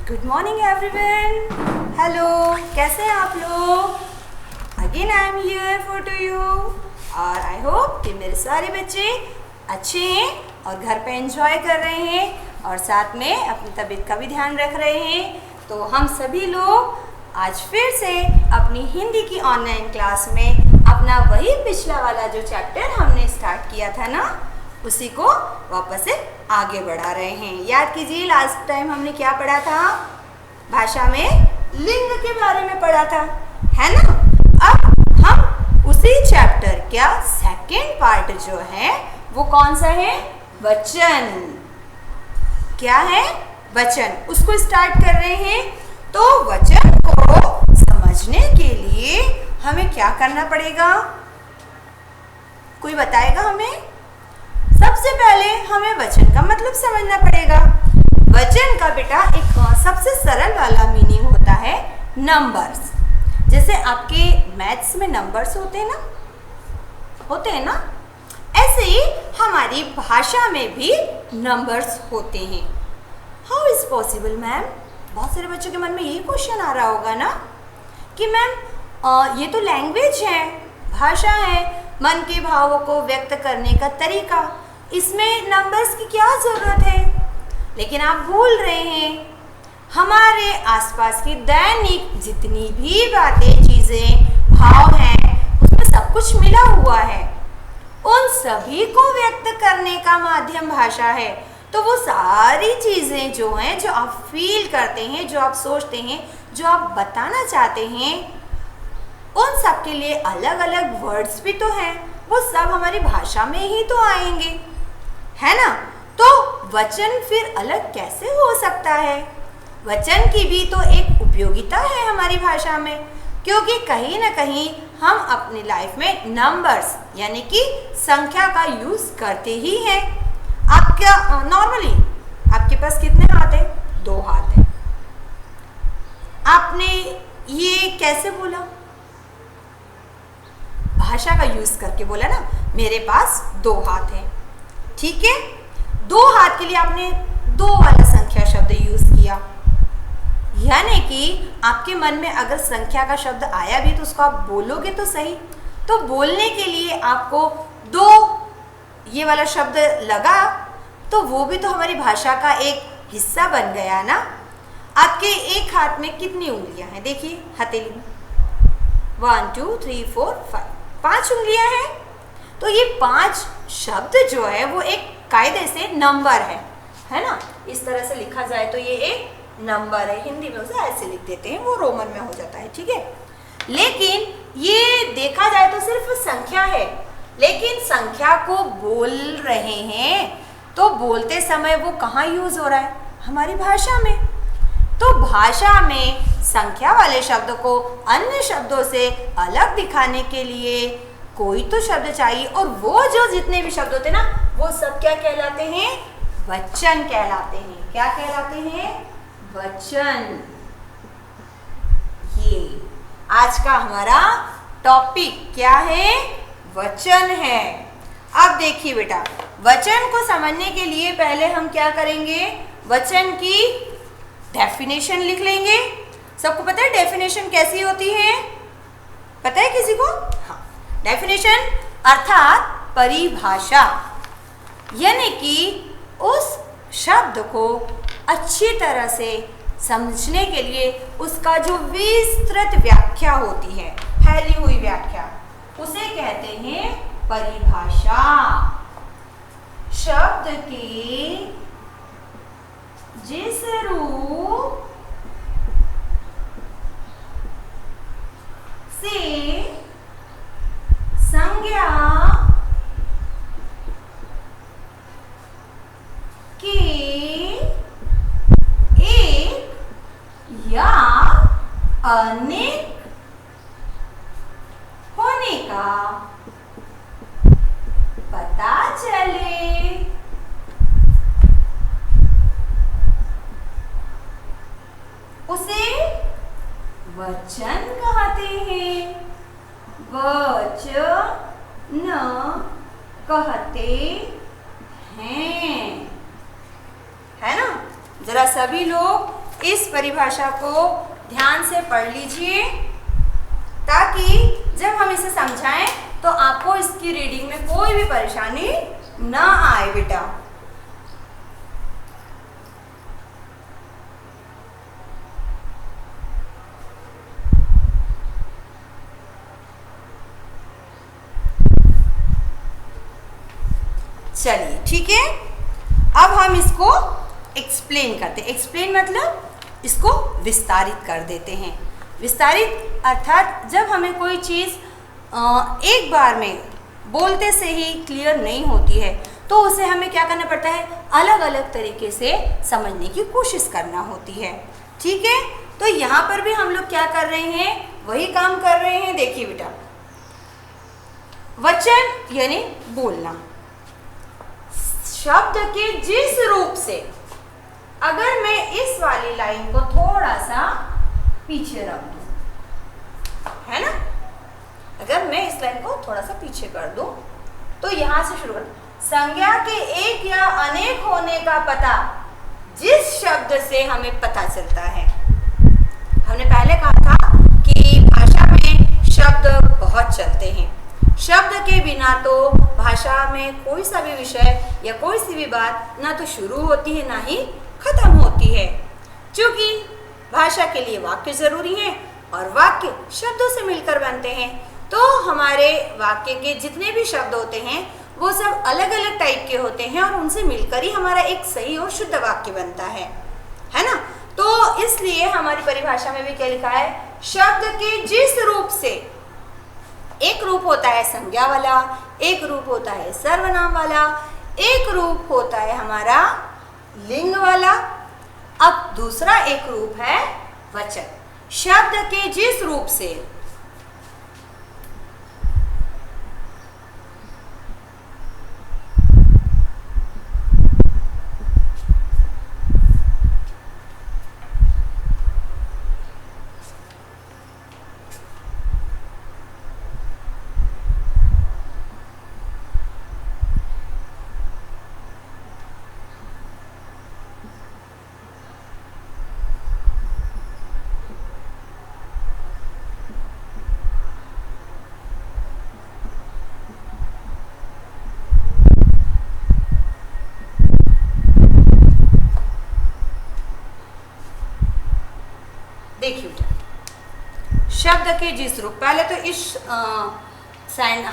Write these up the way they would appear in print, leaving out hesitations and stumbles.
Good morning everyone. Hello, कैसे हैं आप लोग? Again I am here for to you और आई होप कि मेरे सारे बच्चे अच्छे हैं और घर पे एंजॉय कर रहे हैं और साथ में अपनी तबीयत का भी ध्यान रख रहे हैं। तो हम सभी लोग आज फिर से अपनी हिंदी की ऑनलाइन क्लास में अपना वही पिछला वाला जो चैप्टर हमने स्टार्ट किया था ना, उसी को वापस से आगे बढ़ा रहे हैं। याद कीजिए, लास्ट टाइम हमने क्या पढ़ा था? भाषा में लिंग के बारे में पढ़ा था, है ना? अब हम उसी चैप्टर का सेकेंड पार्ट जो है वो कौन सा है? वचन। क्या है? वचन। उसको स्टार्ट कर रहे हैं। तो वचन को समझने के लिए हमें क्या करना पड़ेगा? कोई बताएगा हमें? सबसे पहले हमें वचन का मतलब समझना पड़ेगा। वचन का बेटा एक सबसे सरल वाला मीनिंग होता है नंबर्स। जैसे आपके मैथ्स में नंबर्स होते हैं ना, ऐसे ही हमारी भाषा में भी नंबर्स होते हैं। How is possible ma'am? बहुत सारे बच्चों के मन में यही क्वेश्चन आ रहा होगा ना कि मैम ये तो लैंग्वेज है, भाषा है, मन के भावों को व्यक्त करने का तरीका, इसमें नंबर्स की क्या ज़रूरत है? लेकिन आप भूल रहे हैं, हमारे आसपास की दैनिक जितनी भी बातें, चीज़ें, भाव हैं, उसमें सब कुछ मिला हुआ है। उन सभी को व्यक्त करने का माध्यम भाषा है। तो वो सारी चीज़ें जो हैं, जो आप फील करते हैं, जो आप सोचते हैं, जो आप बताना चाहते हैं, उन सब के लिए अलग अलग वर्ड्स भी तो हैं। वो सब हमारी भाषा में ही तो आएंगे, है ना? तो वचन फिर अलग कैसे हो सकता है? वचन की भी तो एक उपयोगिता है हमारी भाषा में, क्योंकि कहीं ना कहीं हम अपनी लाइफ में नंबर्स यानी कि संख्या का यूज़ करते ही हैं। आपका नॉर्मली आपके पास कितने हाथ हैं? 2 हाथ हैं। आपने ये कैसे बोला? भाषा का यूज़ करके बोला ना, मेरे पास 2 हाथ हैं। ठीक है, 2 हाथ के लिए आपने 2 वाला संख्या शब्द यूज किया, यानी कि आपके मन में अगर संख्या का शब्द आया भी तो उसको आप बोलोगे तो सही। तो बोलने के लिए आपको 2 ये वाला शब्द लगा, तो वो भी तो हमारी भाषा का एक हिस्सा बन गया ना। आपके एक हाथ में कितनी उंगलियां हैं? देखिए हथेली में 1 2 3 4 5 5 उंगलियां हैं। तो ये 5 शब्द जो है वो एक कायदे से नंबर है ना? इस तरह से लिखा जाए तो ये एक नंबर है। हिंदी में उसे ऐसे लिख देते हैं, वो रोमन में हो जाता है, ठीक है। लेकिन ये देखा जाए तो सिर्फ संख्या है, लेकिन संख्या को बोल रहे हैं तो बोलते समय वो कहाँ यूज हो रहा है? हमारी भाषा में। तो भाषा में संख्या वाले शब्द को अन्य शब्दों से अलग दिखाने के लिए कोई तो शब्द चाहिए, और वो जो जितने भी शब्द होते हैं ना, वो सब क्या कहलाते हैं? वचन कहलाते हैं। क्या कहलाते हैं? वचन। ये आज का हमारा टॉपिक क्या है? वचन है। अब देखिए बेटा, वचन को समझने के लिए पहले हम क्या करेंगे? वचन की डेफिनेशन लिख लेंगे। सबको पता है डेफिनेशन कैसी होती है? पता है किसी को? हाँ, डेफिनेशन अर्थात परिभाषा, यानी कि उस शब्द को अच्छी तरह से समझने के लिए उसका जो विस्तृत व्याख्या होती है, फैली हुई व्याख्या, उसे कहते हैं परिभाषा। शब्द के जिस रूप से संज्ञा के एक या अनेक होने का पता चले, उसे वचन कहते हैं। वचन कहते हैं, है ना? जरा सभी लोग इस परिभाषा को ध्यान से पढ़ लीजिए ताकि जब हम इसे समझाएं तो आपको इसकी रीडिंग में कोई भी परेशानी ना आए बेटा। चलिए ठीक है, अब हम इसको एक्सप्लेन करते हैं। एक्सप्लेन मतलब इसको विस्तारित कर देते हैं। विस्तारित अर्थात जब हमें कोई चीज़ एक बार में बोलते से ही क्लियर नहीं होती है तो उसे हमें क्या करना पड़ता है, अलग अलग तरीके से समझने की कोशिश करना होती है। ठीक है, तो यहाँ पर भी हम लोग क्या कर रहे हैं, वही काम कर रहे हैं। देखिए बेटा, वचन यानी बोलना, शब्द के जिस रूप से, अगर मैं इस वाली लाइन को थोड़ा सा पीछे रख दूं, है ना, अगर मैं इस लाइन को थोड़ा सा पीछे कर दूं तो यहां से शुरू कर, संज्ञा के एक या अनेक होने का पता जिस शब्द से हमें पता चलता है। हमने पहले कहा था कि भाषा में शब्द बहुत चलते हैं। शब्द के बिना तो भाषा में कोई सा भी विषय या कोई सी भी बात ना तो शुरू होती है ना ही खत्म होती है। क्योंकि भाषा के लिए वाक्य जरूरी है और वाक्य शब्दों से मिलकर बनते हैं, तो हमारे वाक्य के जितने भी शब्द होते हैं वो सब अलग अलग टाइप के होते हैं और उनसे मिलकर ही हमारा एक सही और शुद्ध वाक्य बनता है ना। तो इसलिए हमारी परिभाषा में भी क्या लिखा है, शब्द के जिस रूप से, एक रूप होता है संज्ञा वाला, एक रूप होता है सर्वनाम वाला, एक रूप होता है हमारा लिंग वाला, अब दूसरा एक रूप है वचन। शब्द के जिस रूप से, देखिए शब्द के जिस रूप, पहले तो इस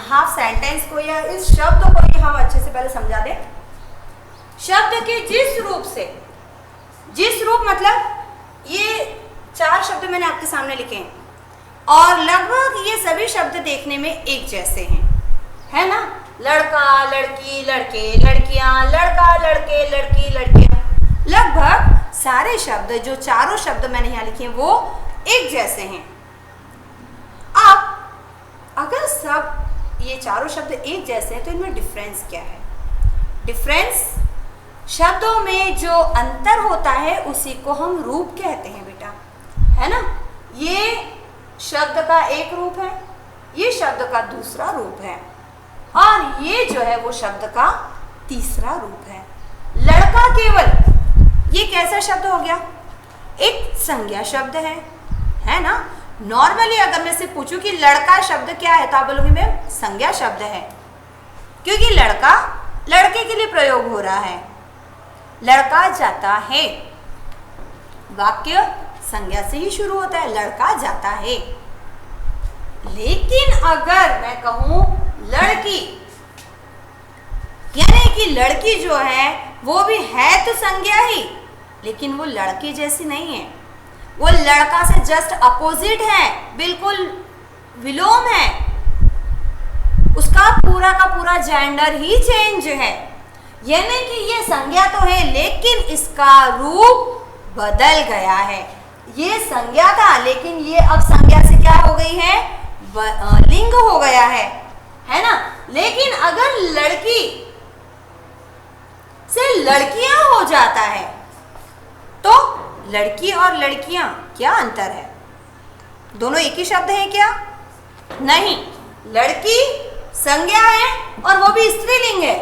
हाफ सेंटेंस को या इस शब्द को ही हम अच्छे से पहले समझा दें। शब्द के जिस रूप से, जिस रूप मतलब ये 4 शब्द मैंने आपके सामने लिखे हैं और लगभग ये सभी शब्द देखने में एक जैसे हैं, है ना। लड़का, लड़की, लड़के, लड़कियां, लड़का, लड़के, लड़की, लड़कियां, लगभग सारे शब्द, जो चारों शब्द मैंने यहाँ लिखे हैं वो एक जैसे हैं। अब अगर सब ये चारों शब्द एक जैसे हैं तो इनमें डिफरेंस क्या है? डिफरेंस, शब्दों में जो अंतर होता है उसी को हम रूप कहते हैं बेटा, है ना। ये शब्द का एक रूप है, ये शब्द का दूसरा रूप है और ये जो है वो शब्द का तीसरा रूप है। लड़का केवल, ये कैसा शब्द हो गया? एक संज्ञा शब्द है ना। नॉर्मली अगर मैं से पूछूं कि लड़का शब्द क्या है तो आप बोलोगे मैम संज्ञा शब्द है, क्योंकि लड़का लड़के के लिए प्रयोग हो रहा है। लड़का जाता है, वाक्य संज्ञा से ही शुरू होता है, लड़का जाता है। लेकिन अगर मैं कहूं लड़की, यानी कि लड़की जो है वो भी है तो संज्ञा ही, लेकिन वो लड़के जैसी नहीं है, वो लड़का से जस्ट अपोजिट है, बिल्कुल विलोम है, उसका पूरा का पूरा जेंडर ही चेंज है। यानी कि ये संज्ञा तो है लेकिन इसका रूप बदल गया है। ये संज्ञा था लेकिन ये अब संज्ञा से क्या हो गई है, लिंग हो गया है ना। लेकिन अगर लड़की से लड़कियां हो जाता है तो लड़की और लड़कियां क्या अंतर है? दोनों एक ही शब्द है क्या? नहीं, लड़की संज्ञा है और वो भी स्त्रीलिंग है,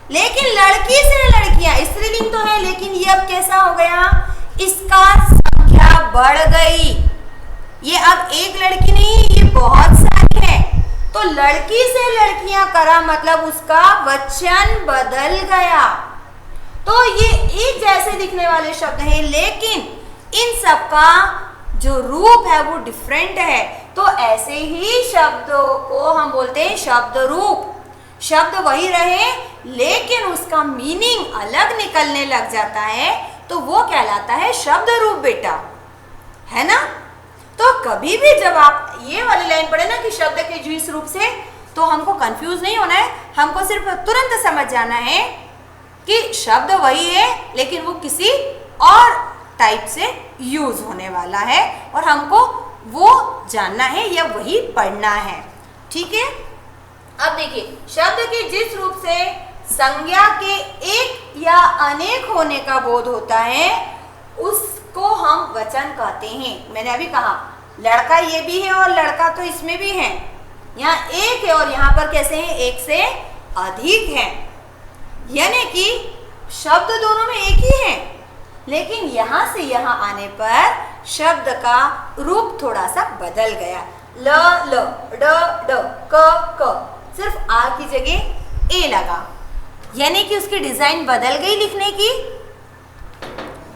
लेकिन लड़की से लड़कियां, स्त्रीलिंग तो है लेकिन ये अब कैसा हो गया, इसका संख्या बढ़ गई। ये अब एक लड़की नहीं, ये बहुत सारी है। तो लड़की से लड़कियां करा मतलब उसका वचन बदल गया। तो ये एक जैसे दिखने वाले शब्द हैं, लेकिन इन सब का जो रूप है वो डिफरेंट है। तो ऐसे ही शब्दों को हम बोलते हैं शब्द रूप। शब्द वही रहे लेकिन उसका मीनिंग अलग निकलने लग जाता है तो वो कहलाता है शब्द रूप बेटा, है ना। तो कभी भी जब आप ये वाली लाइन पढ़े ना कि शब्द के जिस रूप से, तो हमको कंफ्यूज नहीं होना है, हमको सिर्फ तुरंत समझ जाना है कि शब्द वही है लेकिन वो किसी और टाइप से यूज होने वाला है और हमको वो जानना है या वही पढ़ना है। ठीक है। अब देखिए, शब्द के जिस रूप से संज्ञा के एक या अनेक होने का बोध होता है उसको हम वचन कहते हैं। मैंने अभी कहा लड़का ये भी है और लड़का तो इसमें भी है, यहाँ एक है और यहाँ पर कैसे है, एक से अधिक है, यानी कि शब्द दोनों में एक ही है लेकिन यहाँ से यहाँ आने पर शब्द का रूप थोड़ा सा बदल गया। ल ल, ड ड, क क, सिर्फ आ की जगह ए लगा, यानी कि उसकी डिजाइन बदल गई लिखने की।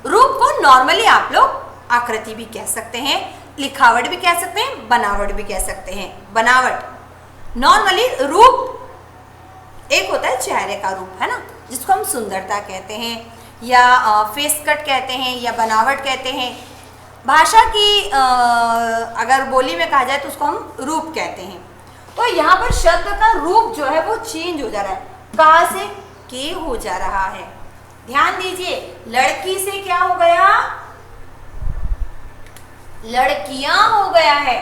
रूप को नॉर्मली आप लोग आकृति भी कह सकते हैं, लिखावट भी कह सकते हैं, बनावट भी कह सकते हैं। बनावट नॉर्मली रूप एक होता है चेहरे का रूप, है ना, जिसको हम सुंदरता कहते हैं या फेस कट कहते हैं या बनावट कहते हैं। भाषा की अगर बोली में कहा जाए तो उसको हम रूप कहते हैं। तो यहाँ पर शब्द का रूप जो है वो चेंज हो जा रहा है, कहाँ से के हो जा रहा है। ध्यान दीजिए, लड़की से क्या हो गया, लड़कियां हो गया है।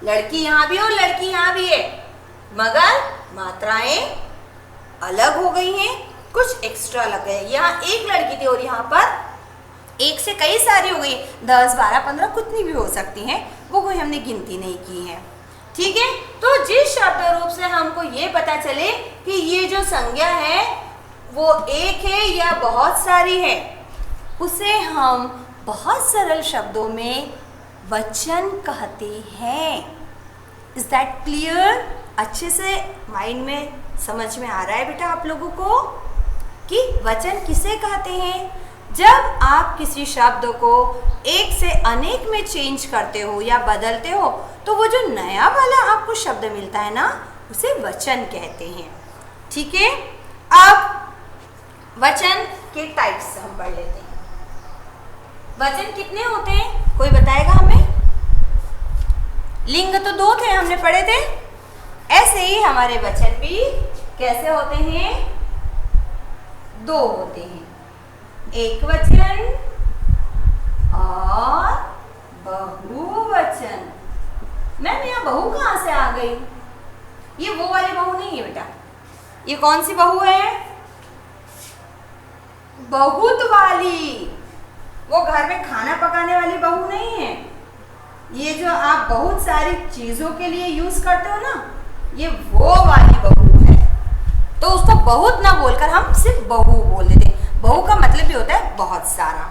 लड़की यहाँ भी और लड़की यहाँ भी है मगर मात्राएं अलग हो गई हैं, कुछ एक्स्ट्रा लग गए। यहाँ एक लड़की थी और यहाँ पर एक से कई सारी हो गई, 10, 12, 15 कितनी भी हो सकती हैं, वो कोई हमने गिनती नहीं की है। ठीक है। तो जिस शब्द रूप से हमको ये पता चले कि ये जो संज्ञा है वो एक है या बहुत सारी है, उसे हम बहुत सरल शब्दों में वचन कहते हैं। Is that clear? अच्छे से माइंड में समझ में आ रहा है बेटा आप लोगों को कि वचन किसे कहते हैं? जब आप किसी शब्द को एक से अनेक में चेंज करते हो या बदलते हो तो वो जो नया वाला आपको शब्द मिलता है ना, उसे वचन कहते हैं। ठीक है। अब वचन के टाइप्स हम पढ़ लेते हैं। वचन कितने होते हैं, कोई बताएगा हमें? लिंग तो 2 थे, हमने पढ़े थे। ऐसे ही हमारे वचन भी कैसे होते हैं, 2 होते हैं, एक वचन और बहुवचन। मैम यहाँ बहू कहाँ से आ गई? ये वो वाली बहू नहीं है बेटा। ये कौन सी बहू है? बहुत वाली। वो घर में खाना पकाने वाली बहू नहीं है। ये जो आप बहुत सारी चीजों के लिए यूज करते हो ना, ये वो वाली बहू है। तो उसको बहुत ना बोलकर हम सिर्फ बहू बोल देते हैं। बहू का मतलब भी होता है बहुत सारा।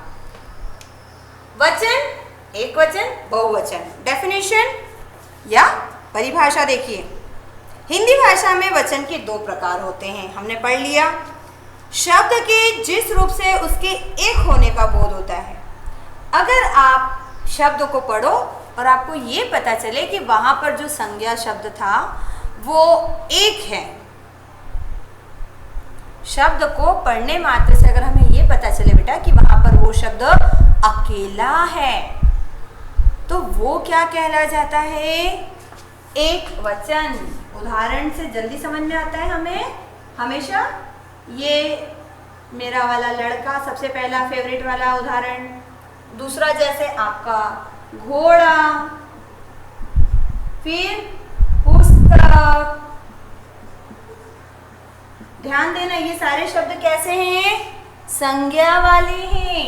वचन, एक वचन, बहुवचन। डेफिनेशन या परिभाषा देखिए, हिंदी भाषा में वचन के 2 प्रकार होते हैं, हमने पढ़ लिया। शब्द के जिस रूप से उसके एक होने का बोध होता है। अगर आप शब्द को पढ़ो और आपको ये पता चले कि वहाँ पर जो संज्ञा शब्द था वो एक है, शब्द को पढ़ने मात्र से अगर हमें ये पता चले बेटा कि वहाँ पर वो शब्द अकेला है, तो वो क्या कहला जाता है? एक वचन। उदाहरण से जल्दी समझ में आता है हमें हमेशा। ये मेरा वाला लड़का सबसे पहला फेवरेट वाला उदाहरण। दूसरा जैसे आपका घोड़ा, फिर पुस्तक। ध्यान देना, ये सारे शब्द कैसे हैं? संज्ञा वाले हैं।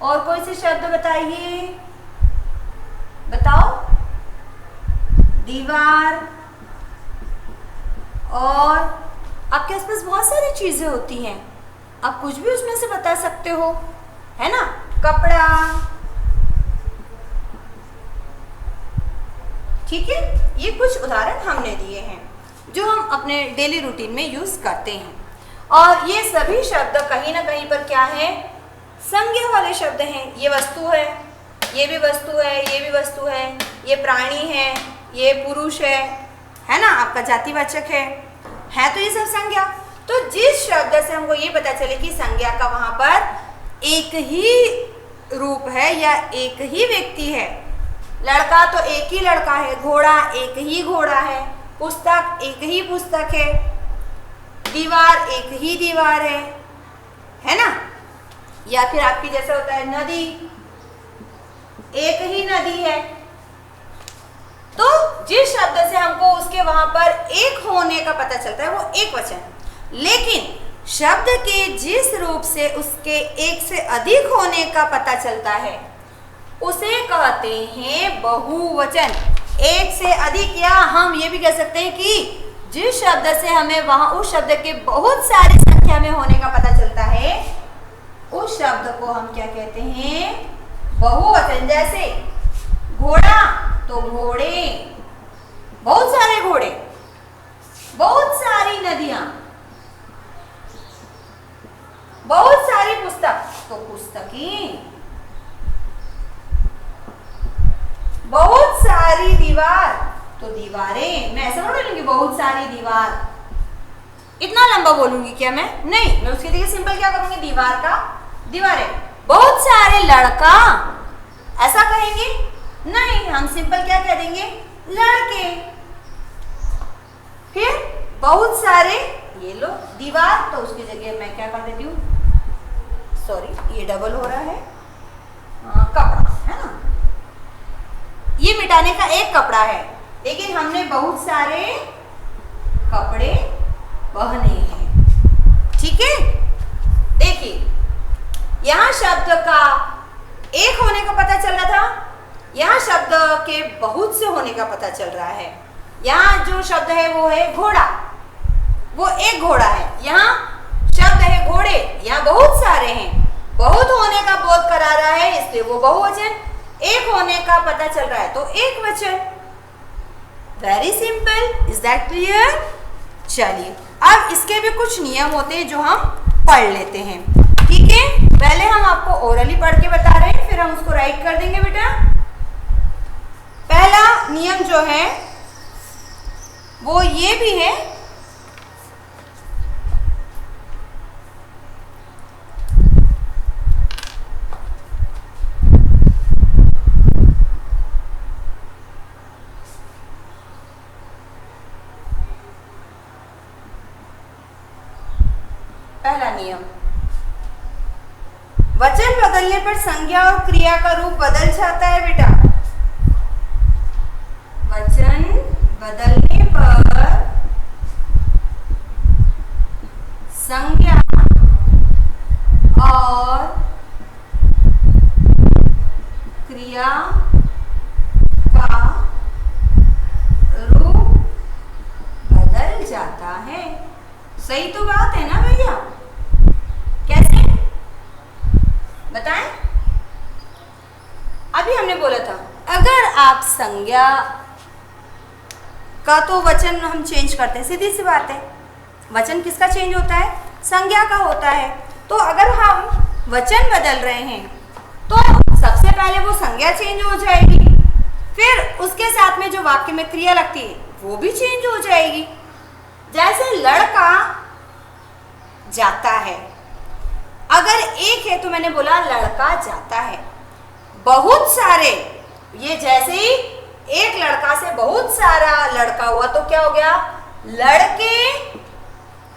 और कोई से शब्द बताइए, बताओ। दीवार। और आपके आसपास बहुत सारी चीजें होती हैं, आप कुछ भी उसमें से बता सकते हो, है ना। कपड़ा। ठीक है, ये कुछ उदाहरण हमने दिए हैं जो हम अपने डेली रूटीन में यूज करते हैं। और ये सभी शब्द कहीं ना कहीं पर क्या है, संज्ञा वाले शब्द हैं। ये वस्तु है, ये भी वस्तु है, ये भी वस्तु है, ये प्राणी है, ये पुरुष है ना, आपका जातिवाचक है तो ये सब संज्ञा। तो जिस शब्द से हमको ये पता चले कि संज्ञा का वहां पर एक ही रूप है या एक ही व्यक्ति है, लड़का तो एक ही लड़का है, घोड़ा एक ही घोड़ा है, पुस्तक एक ही पुस्तक है, दीवार एक ही दीवार है ना, या फिर आपकी जैसे होता है नदी, एक ही नदी है। तो जिस शब्द से हमको उसके वहां पर एक होने का पता चलता है वो एक वचन, लेकिन शब्द के जिस रूप से उसके एक से अधिक होने का पता चलता है उसे कहते हैं बहुवचन। एक से अधिक, या हम ये भी कह सकते हैं कि जिस शब्द से हमें वहां उस शब्द के बहुत सारी संख्या में होने का पता चलता है उस शब्द को हम क्या कहते हैं, बहुवचन। जैसे घोड़ा तो घोड़े, बहुत सारे घोड़े, बहुत सारी नदियां, बहुत सारी पुस्तक तो पुस्तकें, बहुत सारी दीवार तो दीवारें। मैं ऐसा नहीं बोलूंगी बहुत सारी दीवार, इतना लंबा बोलूंगी क्या मैं? नहीं, मैं उसकी जगह सिंपल क्या करूंगी, दीवार का दीवारें। बहुत सारे लड़का ऐसा कहेंगे? नहीं, हम सिंपल क्या कह देंगे, लड़के। फिर बहुत सारे, ये लो दीवार, तो उसकी जगह मैं क्या कर देती हूँ, सॉरी ये डबल हो रहा है, कपड़ा है ना, ये मिटाने का एक कपड़ा है, लेकिन हमने बहुत सारे कपड़े पहने हैं। ठीक है, देखिए यहां शब्द का एक होने का पता चल रहा था, यहाँ शब्द के बहुत से होने का पता चल रहा है। यहाँ जो शब्द है वो है घोड़ा, वो एक घोड़ा है। यहाँ शब्द है घोड़े, यहाँ बहुत सारे हैं, बहुत होने का बोध करा रहा है, इसलिए वो बहुवचन। एक होने का पता चल रहा है तो एक वचन। Very simple, is that clear? चलिए अब इसके भी कुछ नियम होते हैं जो हम पढ़ लेते हैं। ठीक है, पहले हम आपको ओरली पढ़ के बता रहे हैं, फिर हम उसको राइट कर देंगे बेटा। पहला नियम जो है वो ये भी है, पहला नियम, वचन बदलने पर संज्ञा और क्रिया का रूप बदल जाता है बेटा। वचन बदलने पर संज्ञा और क्रिया का रूप बदल जाता है। सही तो बात है ना भैया? कैसे बताएं? अभी हमने बोला था अगर आप संज्ञा का तो वचन हम चेंज करते हैं, सीधी सी बात है। वचन किसका चेंज होता है? संज्ञा का होता है। तो अगर हम वचन बदल रहे हैं तो सबसे पहले वो संज्ञा चेंज हो जाएगी, फिर उसके साथ में जो वाक्य में क्रिया लगती है वो भी चेंज हो जाएगी। जैसे लड़का जाता है, अगर एक है तो मैंने बोला लड़का जाता है। बहुत सारे, ये जैसे ही एक लड़का से बहुत सारा लड़का हुआ तो क्या हो गया? लड़के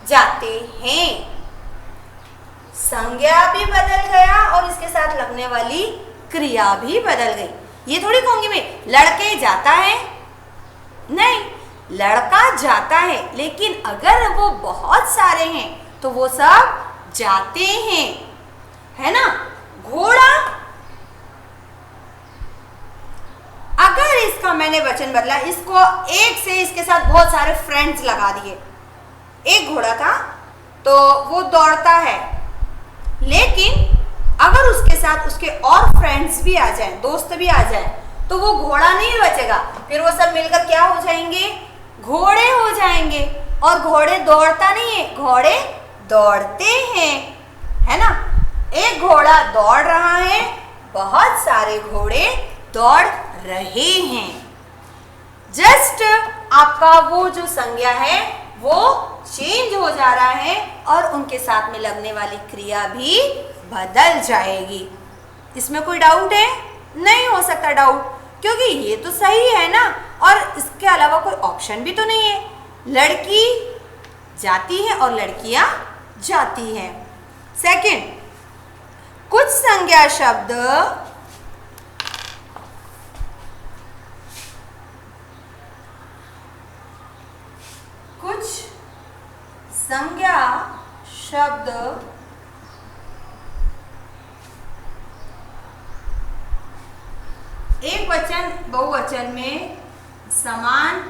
जाते हैं। संज्ञा भी बदल गया और इसके साथ लगने वाली क्रिया भी बदल गई। ये थोड़ी कहूंगी मैं लड़के जाता है, नहीं, लड़का जाता है, लेकिन अगर वो बहुत सारे हैं तो वो सब जाते हैं, है ना। घोड़ा, अगर इसका मैंने वचन बदला, इसको एक से इसके साथ बहुत सारे फ्रेंड्स लगा दिए। एक घोड़ा था तो वो दौड़ता है, लेकिन अगर उसके साथ उसके और फ्रेंड्स भी आ जाएं, दोस्त भी आ जाएं, तो वो घोड़ा नहीं बचेगा, फिर वो सब मिलकर क्या हो जाएंगे, घोड़े हो जाएंगे। और घोड़े दौड़ता नहीं है, घोड़े दौड़ते हैं, है ना। एक घोड़ा दौड़ रहा है, बहुत सारे घोड़े दौड़ रहे हैं। जस्ट आपका वो जो संज्ञा है वो चेंज हो जा रहा है और उनके साथ में लगने वाली क्रिया भी बदल जाएगी। इसमें कोई डाउट है? नहीं हो सकता डाउट, क्योंकि ये तो सही है ना, और इसके अलावा कोई ऑप्शन भी तो नहीं है। लड़की जाती है और लड़कियां जाती हैं। सेकंड, कुछ संज्ञा शब्द एक वचन बहुवचन में समान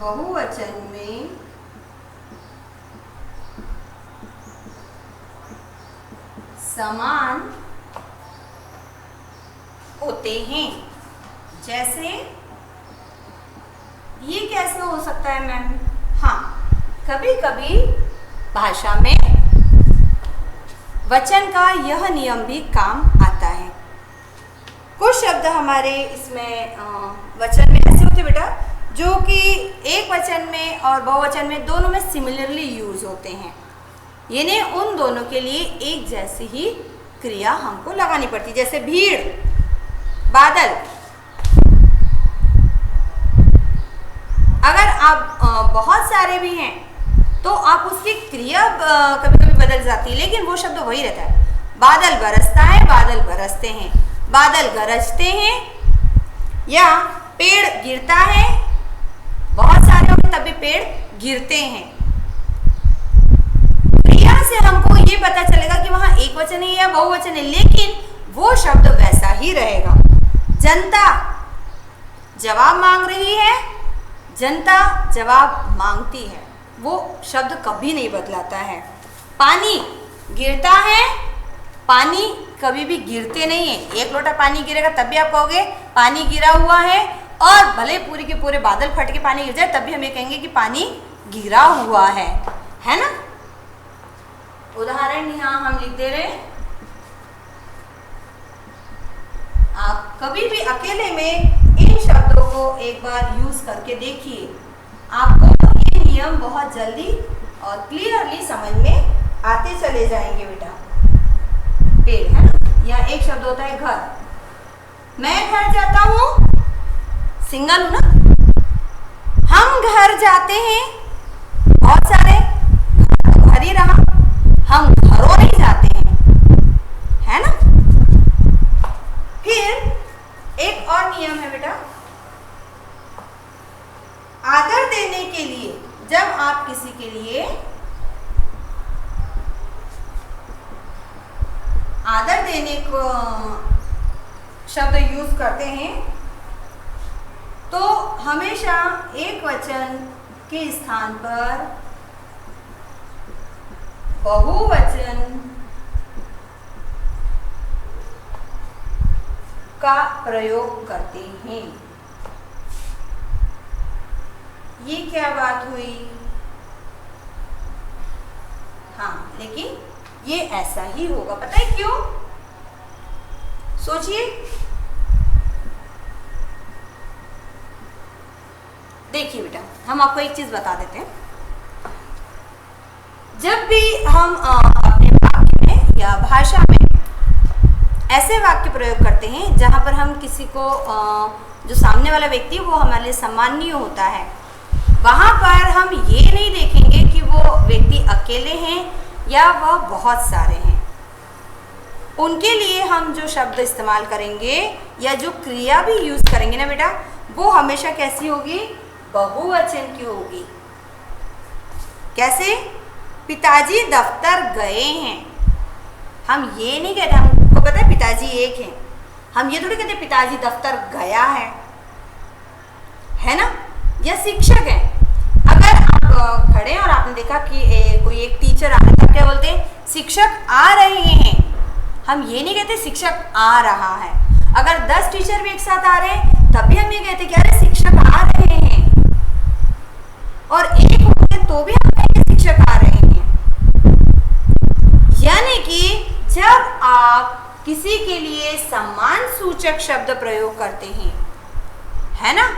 बहुवचन में समान होते हैं। जैसे ये कैसे हो सकता है मैम? हाँ, कभी कभी भाषा में वचन का यह नियम भी काम आता है। कुछ शब्द हमारे इसमें वचन में ऐसे होते बेटा जो कि एक वचन में और बहुवचन में दोनों में सिमिलरली यूज होते हैं, यानी उन दोनों के लिए एक जैसी ही क्रिया हमको लगानी पड़ती है। जैसे भीड़, बादल। अगर आप बहुत सारे भी हैं तो आप उसकी क्रिया कभी कभी बदल जाती है, लेकिन वो शब्द वही रहता है। बादल बरसता है, बादल बरसते हैं, बादल गरजते हैं, या पेड़ गिरता है, बहुत सारे होंगे तब भी पेड़ गिरते हैं। क्रिया से हमको ये पता चलेगा कि वहां एक वचन है या बहुवचन है, लेकिन वो शब्द वैसा ही रहेगा। जनता जवाब मांग रही है, जनता जवाब मांगती है, वो शब्द कभी नहीं बदलाता है। पानी गिरता है, पानी कभी भी गिरते नहीं है। एक लोटा पानी गिरेगा तब भी आप कहोगे पानी गिरा हुआ है, और भले पूरी के पूरे बादल फट के पानी गिर जाए तब भी हम ये कहेंगे कि पानी गिरा हुआ है ना। उदाहरण यहाँ हम लिख दे रहे, आप कभी भी अकेले में इन शब्दों को एक बार यूज करके देखिए, आपको ये नियम बहुत जल्दी और क्लियरली समझ में आते चले जाएंगे बेटा। पेड़ है ना, या एक शब्द होता है घर। मैं घर जाता हूँ, सिंगल हूं ना। हम घर जाते हैं, बहुत सारे, घर ही रहा, हम घरों नहीं जाते हैं, है ना। फिर एक और नियम है बेटा, आदर देने के लिए जब आप किसी के लिए आदर देने को शब्द यूज करते हैं तो हमेशा एक वचन के स्थान पर बहुवचन का प्रयोग करते हैं। ये क्या बात हुई? हाँ, लेकिन ये ऐसा ही होगा, पता है क्यों? सोचिए, देखिए बेटा, हम आपको एक चीज बता देते हैं। जब भी हम अपने वाक्य में या भाषा में ऐसे वाक्य प्रयोग करते हैं जहां पर हम किसी को जो सामने वाला व्यक्ति है वो हमारे लिए सम्माननीय होता है, वहां पर हम ये नहीं देखेंगे कि वो व्यक्ति अकेले हैं या वह बहुत सारे हैं। उनके लिए हम जो शब्द इस्तेमाल करेंगे या जो क्रिया भी यूज करेंगे ना बेटा, वो हमेशा कैसी होगी? बहुवचन की होगी। कैसे? पिताजी दफ्तर गए हैं। हम ये नहीं कहते, हमको पता है पिताजी एक हैं, हम ये थोड़ी कहते पिताजी दफ्तर गया है। या शिक्षक हैं। अगर आप खड़े हैं और आपने देखा कि कोई एक टीचर आ रहा है, क्या बोलते हैं? शिक्षक आ रहे हैं। हम ये नहीं कहते शिक्षक आ रहा है। अगर 10 टीचर भी एक साथ आ रहे हैं तब भी हम ये कहते कि अरे शिक्षक आ रहे हैं, और एक होंगे तो भी हम कहेंगे शिक्षक आ रहे हैं। यानी कि जब आप किसी के लिए सम्मान सूचक शब्द प्रयोग करते हैं, है ना,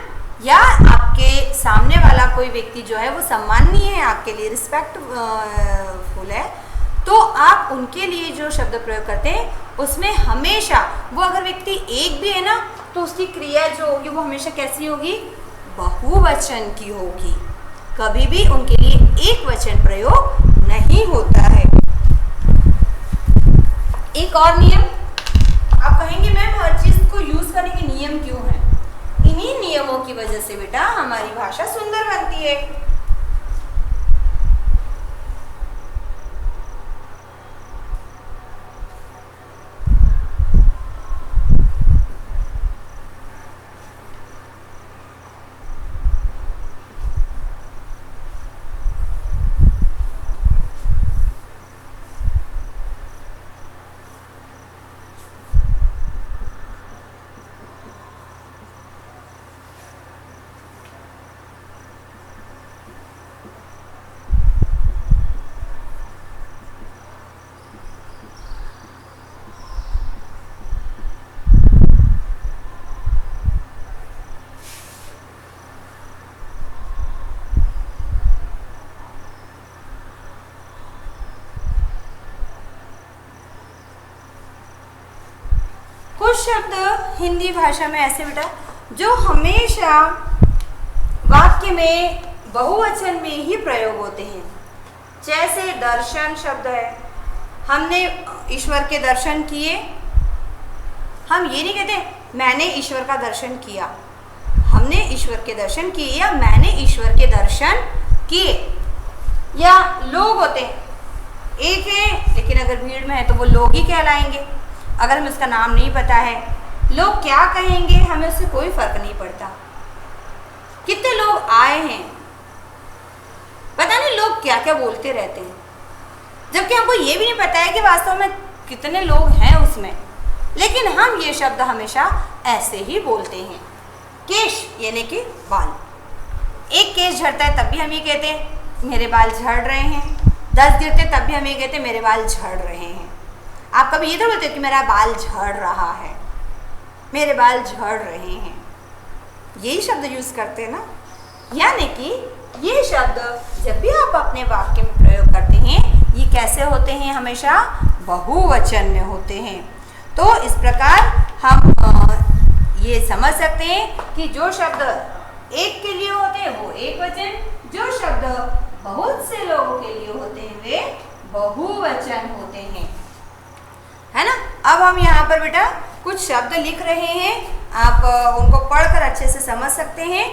या आपके सामने वाला कोई व्यक्ति जो है वो सम्माननीय है, आपके लिए रिस्पेक्टफुल है, तो आप उनके लिए जो शब्द प्रयोग करते हैं उसमें हमेशा वो, अगर व्यक्ति एक भी है ना, तो उसकी क्रिया जो होगी वो हमेशा कैसी होगी? बहुवचन की होगी। कभी भी उनके लिए एक वचन प्रयोग नहीं होता है। एक और नियम, आप कहेंगे मैम हर चीज को यूज करने के नियम क्यों हैं? इन्हीं नियमों की वजह से बेटा हमारी भाषा सुंदर बनती है। कुछ शब्द हिंदी भाषा में ऐसे बेटा जो हमेशा वाक्य में बहुवचन में ही प्रयोग होते हैं। जैसे दर्शन शब्द है, हमने ईश्वर के दर्शन किए। हम ये नहीं कहते मैंने ईश्वर का दर्शन किया, हमने ईश्वर के दर्शन किए या मैंने ईश्वर के दर्शन किए। या लोग होते हैं, एक है लेकिन अगर भीड़ में है तो वो लोग ही कहलाएंगे। अगर हमें उसका नाम नहीं पता है, लोग क्या कहेंगे हमें उससे कोई फर्क नहीं पड़ता। कितने लोग आए हैं, पता नहीं लोग क्या क्या बोलते रहते हैं, जबकि हमको ये भी नहीं पता है कि वास्तव में कितने लोग हैं उसमें, लेकिन हम ये शब्द हमेशा ऐसे ही बोलते हैं। केश यानी कि बाल, एक केश झड़ता है तब भी हम ये कहते हैं मेरे बाल झड़ रहे हैं, 10 गिरते तब भी हम ये कहते हैं मेरे बाल झड़ रहे हैं। आप कभी ये तो बोलते हो कि मेरा बाल झड़ रहा है, मेरे बाल झड़ रहे हैं, यही शब्द यूज करते हैं ना। यानी कि ये शब्द जब भी आप अपने वाक्य में प्रयोग करते हैं ये कैसे होते हैं? हमेशा बहुवचन में होते हैं। तो इस प्रकार हम ये समझ सकते हैं कि जो शब्द एक के लिए होते हैं वो एक वचन, जो शब्द बहुत से लोगों के लिए होते हैं वे बहुवचन होते हैं, है ना। अब हम यहाँ पर बेटा कुछ शब्द लिख रहे हैं, आप उनको पढ़कर अच्छे से समझ सकते हैं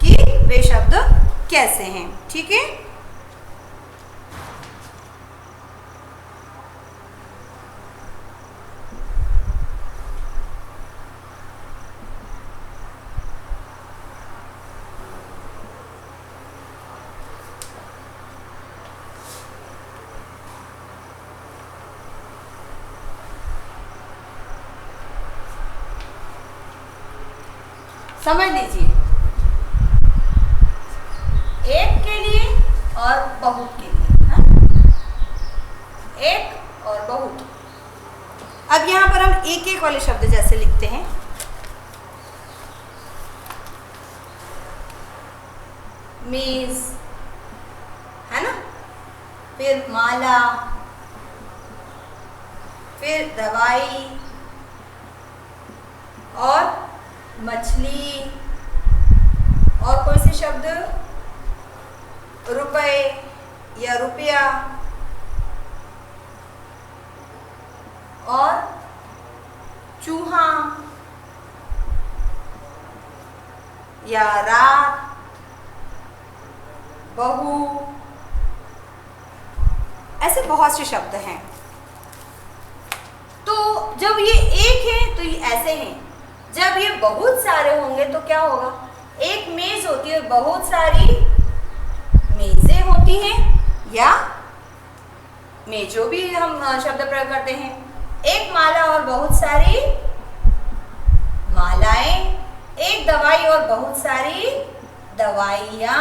कि वे शब्द कैसे हैं, ठीक है। समझ लीजिए, एक के लिए और बहुत के लिए, हाँ? एक और बहुत। अब यहां पर हम एक एक वाले शब्द जैसे लिखते हैं, मेज, है ना, फिर माला, फिर दवाई और मछली, और कोई से शब्द रुपए या रुपया, और चूहा या रात, बहू, ऐसे बहुत से शब्द हैं। तो जब ये एक है तो ये ऐसे हैं, जब ये बहुत सारे होंगे तो क्या होगा? एक मेज होती है बहुत सारी मेजें होती हैं या मेजों भी हम शब्द प्रयोग करते हैं। एक माला और बहुत सारी मालाएं, एक दवाई और बहुत सारी दवाइयाँ,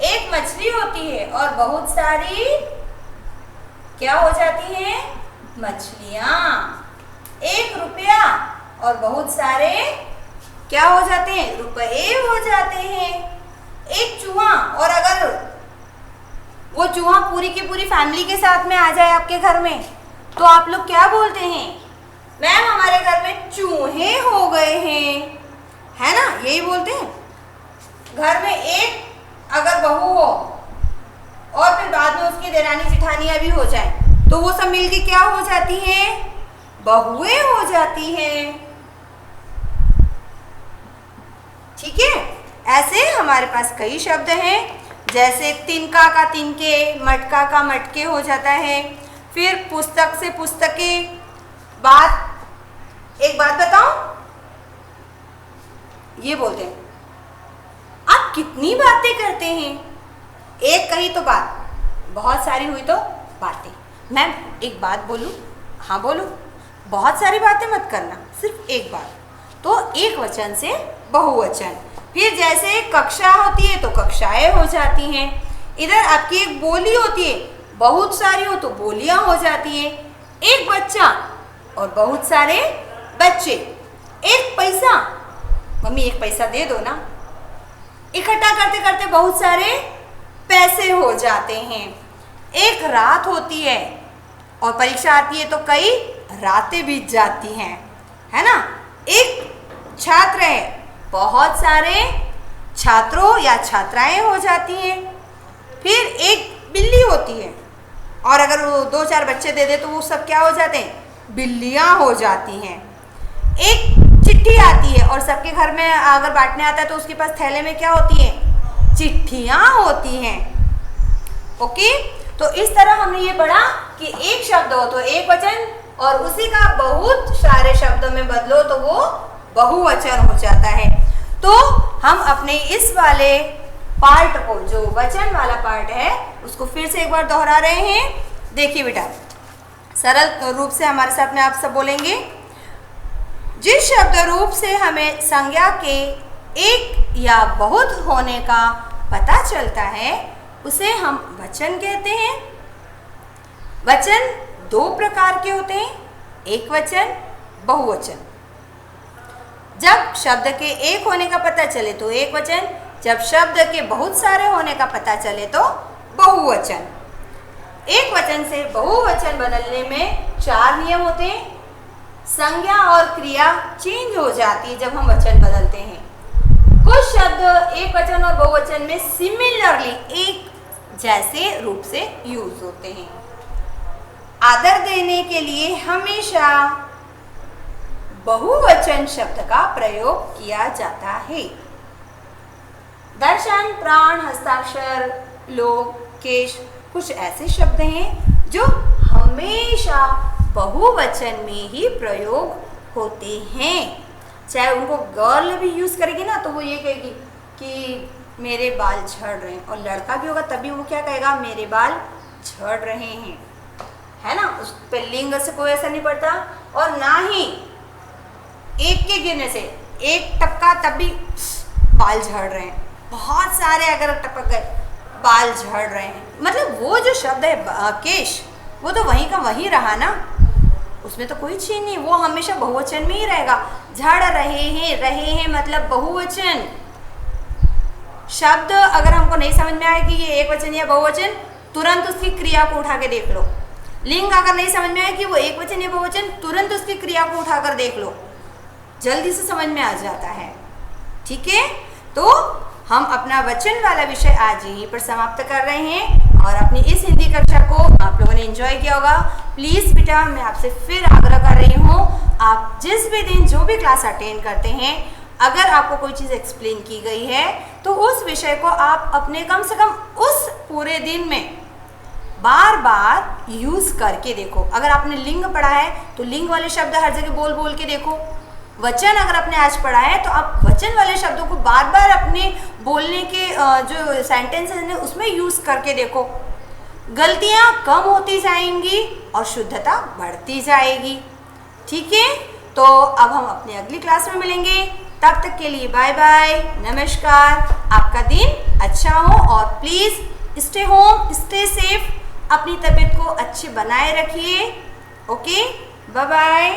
एक मछली होती है और बहुत सारी क्या हो जाती हैं? मछलियाँ। एक रुपया और बहुत सारे क्या हो जाते हैं? रुपए हो जाते हैं। एक चूहा, और अगर वो चूहा पूरी की पूरी फैमिली के साथ में आ जाए आपके घर में, तो आप लोग क्या बोलते हैं? मैम हमारे घर में चूहे हो गए हैं, है ना? यही बोलते हैं। घर में एक अगर बहू हो और फिर बाद में उसकी देरानी जेठानियां भी हो जाए, तो वो सब मिलके क्या हो जाती हैं? बहुएं हो जाती हैं। ठीक है, ऐसे हमारे पास कई शब्द हैं, जैसे तिनका का तिनके, मटका का मटके हो जाता है। फिर पुस्तक से पुस्तकें। एक बात बताऊं, ये बोलते हैं आप कितनी बातें करते हैं? एक कही तो बात, बहुत सारी हुई तो बातें। मैम एक बात बोलूं? हाँ बोलो। बहुत सारी बातें मत करना, सिर्फ एक बात। तो एक वचन से बहुवचन। फिर जैसे कक्षा होती है तो कक्षाएं हो जाती हैं। इधर आपकी एक बोली होती है, बहुत सारी हो तो बोलियां हो जाती हैं। एक बच्चा और बहुत सारे बच्चे। एक पैसा, मम्मी एक पैसा दे दो ना। इकट्ठा करते करते बहुत सारे पैसे हो जाते हैं। एक रात होती है और परीक्षा आती है तो कई रातें बीत जाती हैं, है ना? एक छात्र है, बहुत सारे छात्रों या छात्राएं हो जाती हैं। फिर एक बिल्ली होती है और अगर वो 2-4 बच्चे दे दे तो वो सब क्या हो जाते हैं? बिल्लियां हो जाती हैं। एक चिट्ठी आती है और सबके घर में अगर बांटने आता है तो उसके पास थैले में क्या होती है? चिट्ठियां होती हैं। ओके, तो इस तरह हमने ये पढ़ा कि एक शब्द हो तो एक वचन और उसी का बहुत सारे शब्दों में बदलो तो वो बहुवचन हो जाता है। तो हम अपने इस वाले पार्ट को, जो वचन वाला पार्ट है, उसको फिर से एक बार दोहरा रहे हैं। देखिए बेटा, सरल रूप से हमारे साथ में आप सब बोलेंगे। जिस शब्द रूप से हमें संज्ञा के एक या बहुत होने का पता चलता है उसे हम वचन कहते हैं। वचन 2 प्रकार के होते हैं, एक वचन, बहुवचन। जब शब्द के एक होने का पता चले तो एक वचन, जब शब्द के बहुत सारे होने का पता चले तो बहुवचन। एक वचन से बहुवचन बदलने में 4 नियम होते हैं। संज्ञा और क्रिया चेंज हो जाती है जब हम वचन बदलते हैं। कुछ शब्द एक वचन और बहुवचन में सिमिलरली, एक जैसे रूप से यूज होते हैं। आदर देने के लिए हमेशा बहुवचन शब्द का प्रयोग किया जाता है। दर्शन, प्राण, हस्ताक्षर, लोक, केश कुछ ऐसे शब्द हैं जो हमेशा बहुवचन में ही प्रयोग होते हैं। चाहे उनको गर्ल भी यूज करेगी ना तो वो ये कहेगी कि मेरे बाल झड़ रहे हैं, और लड़का भी होगा तभी वो क्या कहेगा? मेरे बाल झड़ रहे हैं, है ना? उस पे लिंग से कोई असर नहीं पड़ता, और ना ही एक के गिरने से, एक टपका तब भी बाल झड़ रहे हैं, बहुत सारे अगर टपक गए बाल झड़ रहे हैं। मतलब वो जो शब्द है केश, वो तो वहीं का वहीं रहा ना, उसमें तो कोई चीज नहीं, वो हमेशा बहुवचन में ही रहेगा। झड़ रहे हैं मतलब बहुवचन। शब्द अगर हमको नहीं समझ में आए कि ये एक वचन या बहुवचन, तुरंत उसकी क्रिया को उठा के देख लो। लिंग अगर नहीं समझ में आए कि वो एक वचन या बहुवचन, तुरंत उसकी क्रिया को उठाकर देख लो, जल्दी से समझ में आ जाता है। ठीक है, तो हम अपना वचन वाला विषय आज यहीं पर समाप्त कर रहे हैं और अपनी इस हिंदी कक्षा को आप लोगों ने एंजॉय किया होगा। प्लीज़ बेटा, मैं आपसे फिर आग्रह कर रही हूँ, आप जिस भी दिन जो भी क्लास अटेंड करते हैं, अगर आपको कोई चीज़ एक्सप्लेन की गई है तो उस विषय को आप अपने कम से कम उस पूरे दिन में बार बार यूज़ करके देखो। अगर आपने लिंग पढ़ा है तो लिंग वाले शब्द हर जगह बोल बोल के देखो, वचन अगर आपने आज पढ़ा है तो आप वचन वाले शब्दों को बार बार अपने बोलने के जो सेंटेंसेस हैं उसमें यूज़ करके देखो। गलतियाँ कम होती जाएंगी और शुद्धता बढ़ती जाएगी। ठीक है, तो अब हम अपने अगली क्लास में मिलेंगे। तब तक के लिए बाय बाय, नमस्कार। आपका दिन अच्छा हो और please stay home, stay safe, अपनी तबीयत को अच्छी बनाए रखिए। Okay, bye bye.